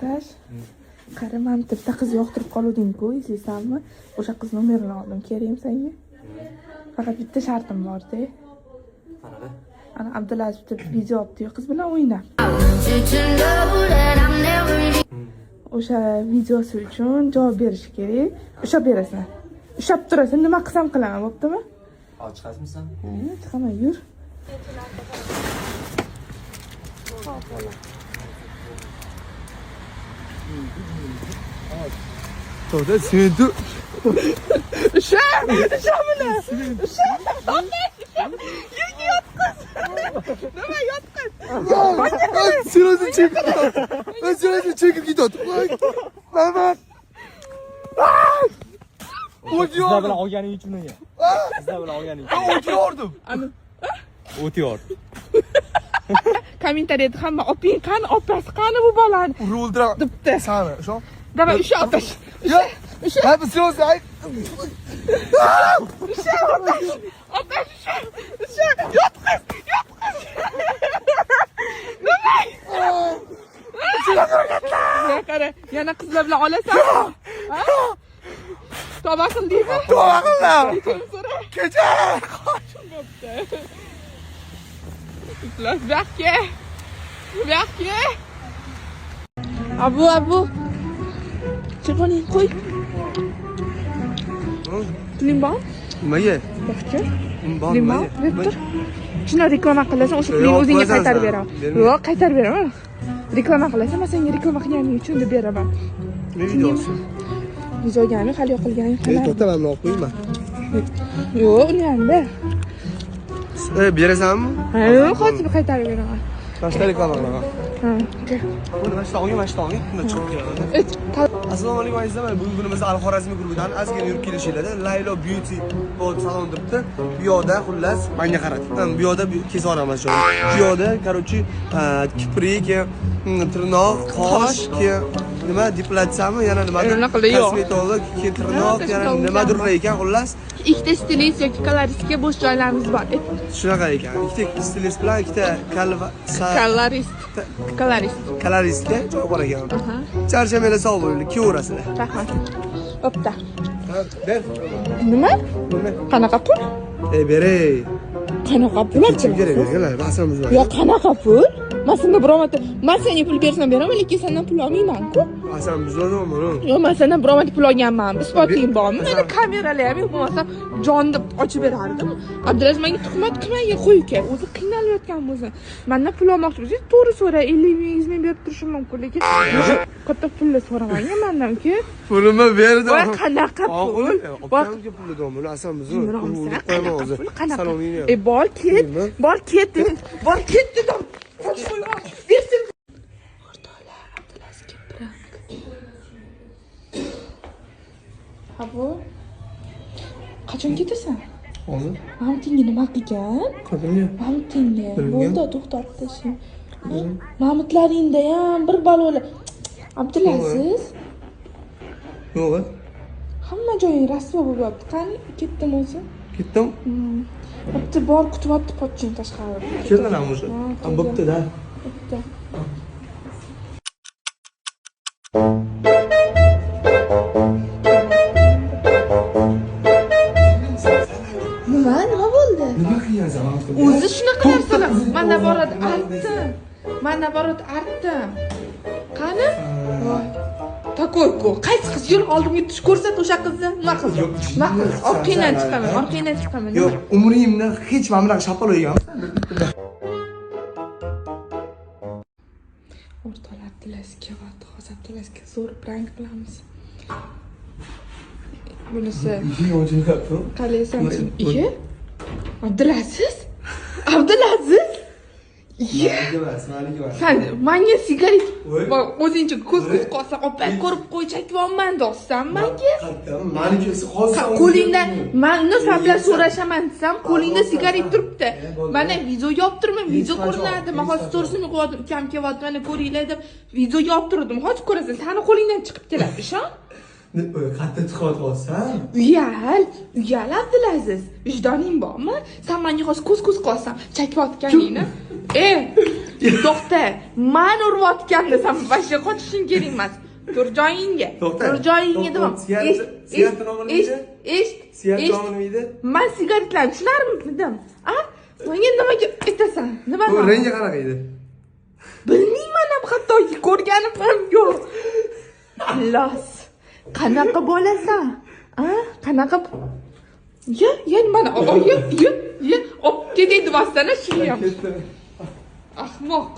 Tash. Qara, men bitta qiz yoqtirib qoluvding-ku, eslaysanmi? O'sha qiz nomerini oldim. Kerak senga? Faqat bitta shartim bor-da. Qanaqa? Ana Abdulaziz bitta video olibdi, qiz bilan o'ynab. O'sha videosi uchun javob berish kerak. Ushlab berasan. Ushlab turasan, nima qilsam qilaman, bo'ptimi? Hozir chiqasizmi? Chiqaman, yur. To'da sen tu. Usha mana. Usha. Yerga yotqiz. Nima yotqiz? Sen o'zing chekib ket. Sen o'zing chekib ket. Mama. Sizlar bilan olganing uchun nega? Sizlar bilan olganing uchun. O'tirdim. Ana. O'tyor. Kommentariyada hamma oping qani, opasi qani bu bolani? Ro'ldira. Debdi. Sana, shu. Davay usha otash. Ya. Ha, biz sen ay. Usha otash. Otash. Usha yotqiz. Nima? Qara, yana qizlar bilan olasan? Ha? Tavba qildingmi? Tavba qildim. Kecha. Lass Berke. Abu. Telefoning qo'y. Puling bor? Nimaga? Yaxshi. Bor Puling bor? Berib. Shuni reklama qilasan, o'sha pulni o'zingga qaytarib beraman. Yo'q, qaytarib beraman. Reklama qilasan, men senga reklama qilganing uchun deb beraman. Ne videosi? Videogani hali yo'qilganing qiladi. To'xta, men olib qo'yman. Yo'q, uni ham ber. Berasanmi? Ha, yo'q, hozir qaytarib beraman. Boshqa reklama qilaman. Ha. Buni mana shu olgin. Buni chiqib keladi. Assalomu alaykum azizlar. Bugun kunimizda Al-Xorazmiy guruhidan ozgina yurib kelishinglarda Laylo Beauty bo'lib salon turibdi. Bu yoqda xullas menga qaratib. Bu yoqda kesib olamiz shu. Bu yoqda, короче, kiprik, tirnoq, qosh, nima depilatsiyami, yana nimadir? Kosmetolog, tirnoq, yana nimadir ekan xullas. Ikkita stilist yoki koloristga bo'sh joylarimiz bor. Shunaqa ekan. Ikkita stilist bilan ikkita koloristga joy bor ekan. Charchamanglar sog' bo'linglar, kelaverasizlar. Rahmat. Bo'pti. Ber. Nima? Qanaqa pul? Beray. Qanaqa pul Kerak berganlar, basamiz bor. Yo'q, qanaqa pul? Men senga men senga pul bersam beraman, lekin sendan pul olmayman-ku. Basam bizlarmi? Yo'q, men sendan biromatik pul olganman. Isboting bormi? Meni kameralar ham yo'q, bo'lmasa jon deb ochib berardim. Abdulaziz menga tuhmat qilmay qo'y uka. O'zi qiynalayotgan bo'lsa, mendan pul olmoqchi bo'lsangiz, to'g'ri so'ra, 50 ming, 100 ming berib turishim mumkin, lekin katta pulni so'ramang mendan uka. Pulimni berdim. Voy, qanaqa pul? Opamga pulni do'mini asamiz. Saloningni. Bor ket. Bor ket dedim. Bersin. O'rtoqlar, Abdulazizga prank. Abo. Qachon ketasan? Hozir. Mamtingga nima qilgan? Qadimga. Mamtingga. Bo'ldi, to'xtatib tashin. Mamutlaringda ham bir balolar. Abdulaziz. Yo'q. Hamma joying rasvo bo'lyapti. Qani, ketdim o'zi. Ketdim. Bitta bor kutyapti pochchang tashqarida. Keldilar o'zi. Bo'pti-da. Bitta. Nima bo'ldi? Nima qilyapsan? O'zi shunaqa narsalar. Mana boradi, artdim. Qani? Voy. Takoy-ku. Qaysi qiz yur oldimga tush ko'rsat o'sha qizni. Nima qiz? Orqangdan chiqaman. Yo'q, umrimda hech mana bunaqa shapal o'ygan. O'rtoqlar, Abdulazizga vaqt hozir Abdulazizga zo'r prank qilamiz. Bunisi qalaysan? Iye? Abdulaziz? Sen menga sigaret o'zingcha ko'z qolsan, opang ko'rib qo'y, chakvonman do'stam menga. Manikasi qolsa, qo'lingda menni sablar so'rashaman desam, qo'lingda sigaret turibdi. Mana video yoptirman, video ko'rinadi. Men hozir storisini qo'ydim, ukam kelyapti, mana ko'ringlar deb video yoptirdim. Hozir ko'rasan, seni qo'lingdan chiqib keladi, ishon. Qayerda chiqyapsan? Uyal Abdulaziz. Vijdoning bormi? Sen menga hozir ko'z qilsam, chakayotganingni. To'xta. Men urayotganda sen boshqa qochishing kerak emas. Tur joyingga. Tur joyingga dedim. Sigaret nomini edi? Sigaret nomini edi? Men sigaretlarni tushunarmidim? Menga nimaga aytasan? Nima? Bu rengi qanaqa edi? Bilmayman ham hattoki ko'rganim ham yo'q. Los. Qanaqa bo'lasan? Qanaqa? Mana olib ketaydi vasana shuni ham. Ahmoq.